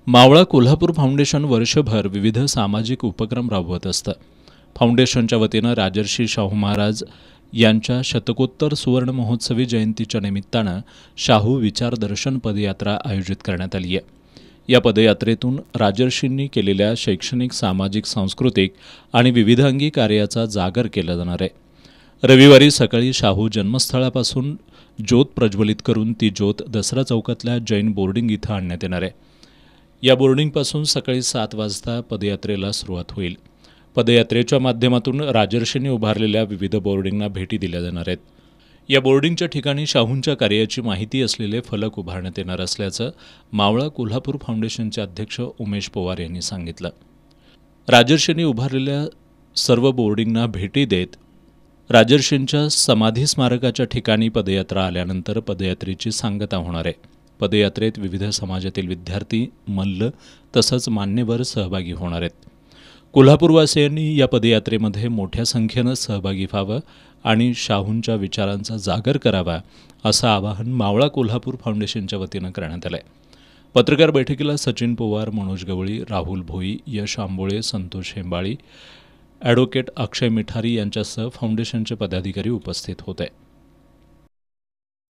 मावळा कोल्हापूर फाउंडेशन वर्षभर विविध सामाजिक उपक्रम राबवत असतं. फाउंडेशनच्या वतीनं राजर्षी शाहू महाराज यांच्या शतकोत्तर सुवर्ण महोत्सवी जयंतीच्या निमित्तानं शाहू विचारदर्शन पदयात्रा आयोजित करण्यात आली आहे. या पदयात्रेतून राजर्षींनी केलेल्या शैक्षणिक, सामाजिक, सांस्कृतिक आणि विविधांगी कार्याचा जागर केला जाणार आहे. रविवारी सकाळी शाहू जन्मस्थळापासून ज्योत प्रज्वलित करून ती ज्योत दसरा चौकातल्या जैन बोर्डिंग इथं आणण्यात येणार आहे. या बोर्डिंगपासून सकाळी 7 वाजता पदयात्रेला सुरुवात होईल. पदयात्रेच्या माध्यमातून राजर्षींनी उभारलेल्या विविध बोर्डिंगना भेटी दिल्या जाणार आहेत. या बोर्डिंगच्या ठिकाणी शाहूंच्या कार्याची माहिती असलेले फलक उभारण्यात येणार असल्याचं मावळा कोल्हापूर फाउंडेशनचे अध्यक्ष उमेश पवार यांनी सांगितलं. राजर्षींनी उभारलेल्या सर्व बोर्डिंगना भेटी देत राजर्षींच्या समाधी स्मारकाच्या ठिकाणी पदयात्रा आल्यानंतर पदयात्रेची सांगता होणार आहे. पदयात्रेत विविध समाजातील विद्यार्थी, मल्ल तसंच मान्यवर सहभागी होणार आहेत. कोल्हापूरवासियांनी या पदयात्रेमध्ये मोठ्या संख्येनं सहभागी व्हावं आणि शाहूंच्या विचारांचा जागर करावा असं आवाहन मावळा कोल्हापूर फाउंडेशनच्या वतीनं करण्यात आलं आहे. पत्रकार बैठकीला सचिन पवार, मनोज गवळी, राहुल भोई, यश आंबोळे, संतोष हेंबाळी, ॲडव्होकेट अक्षय मिठारी यांच्यासह फाउंडेशनचे पदाधिकारी उपस्थित होते.